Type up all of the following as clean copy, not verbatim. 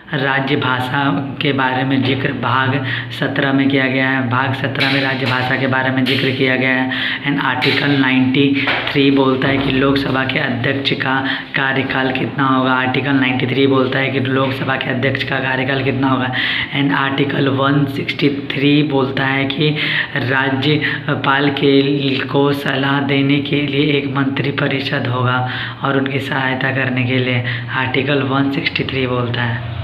राज्य भाषा के बारे में जिक्र भाग 17 में किया गया है। भाग 17 में राज्य भाषा के बारे में जिक्र किया गया है। एंड आर्टिकल 93 बोलता है कि लोकसभा के अध्यक्ष का कार्यकाल कितना होगा। आर्टिकल 93 बोलता है कि लोकसभा के अध्यक्ष का कार्यकाल कितना होगा। एंड आर्टिकल 163 बोलता है कि राज्यपाल को सलाह देने के लिए एक मंत्रिपरिषद होगा और उनकी सहायता करने के लिए आर्टिकल 163 बोलता है।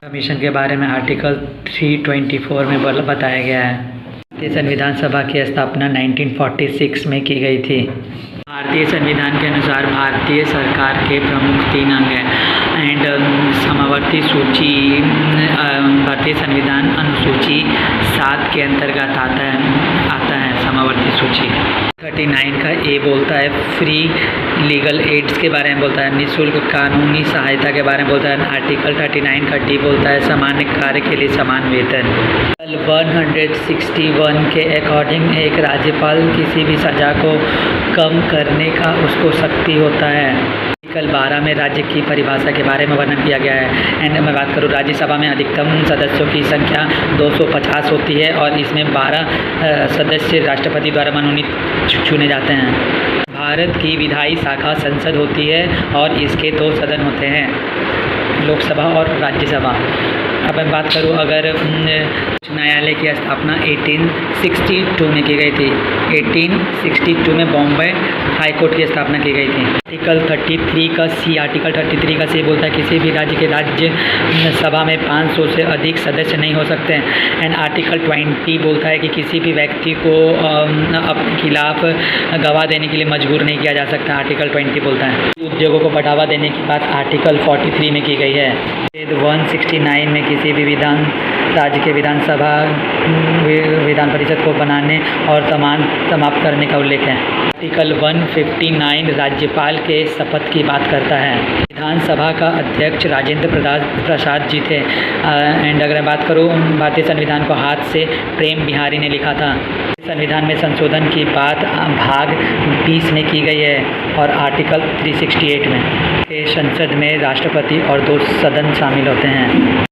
कमीशन के बारे में आर्टिकल 324 में बताया गया है। भारतीय संविधान सभा की स्थापना 1946 में की गई थी। भारतीय संविधान के अनुसार भारतीय सरकार के प्रमुख 3 अंग हैं। एंड समावर्ती सूची भारतीय संविधान अनुसूची 7 के अंतर्गत आता है समावर्ती सूची। 39 का ए बोलता है फ्री लीगल एड्स के बारे में बोलता है, निःशुल्क कानूनी सहायता के बारे में बोलता है। आर्टिकल 39 का डी बोलता है सामान्य कार्य के लिए समान वेतन। 161 के अकॉर्डिंग एक राज्यपाल किसी भी सज़ा को कम करने का उसको शक्ति होता है। आर्टिकल 12 में राज्य की परिभाषा के बारे में वर्णन किया गया है। एंड मैं बात करूँ राज्यसभा में अधिकतम सदस्यों की संख्या 250 होती है और इसमें 12 सदस्य राष्ट्रपति द्वारा मनोनीत चुने जाते हैं। भारत की विधायी शाखा संसद होती है और इसके 2 सदन होते हैं, लोकसभा और राज्यसभा। अब मैं बात करूँ अगर न्यायालय की स्थापना 1862 में की गई थी। 1862 में बॉम्बे हाई कोर्ट की स्थापना की गई थी। आर्टिकल 33 का सी बोलता है किसी भी राज्य के राज्य सभा में 500 से अधिक सदस्य नहीं हो सकते हैं। एंड आर्टिकल 20 बोलता है कि किसी भी व्यक्ति को अपने खिलाफ गवाह देने के लिए मजबूर नहीं किया जा सकता। आर्टिकल 20 बोलता है उद्योगों को बढ़ावा देने की बात आर्टिकल 43 में की गई है। 169 में किसी भी राज्य के विधान परिषद को बनाने और समाप्त करने का उल्लेख है। आर्टिकल 159 राज्यपाल के शपथ की बात करता है। विधानसभा का अध्यक्ष राजेंद्र प्रसाद जी थे। एंड अगर मैं बात करूँ भारतीय संविधान को हाथ से प्रेम बिहारी ने लिखा था। संविधान में संशोधन की बात भाग 20 में की गई है और आर्टिकल 368 में। संसद में राष्ट्रपति और 2 सदन शामिल होते हैं।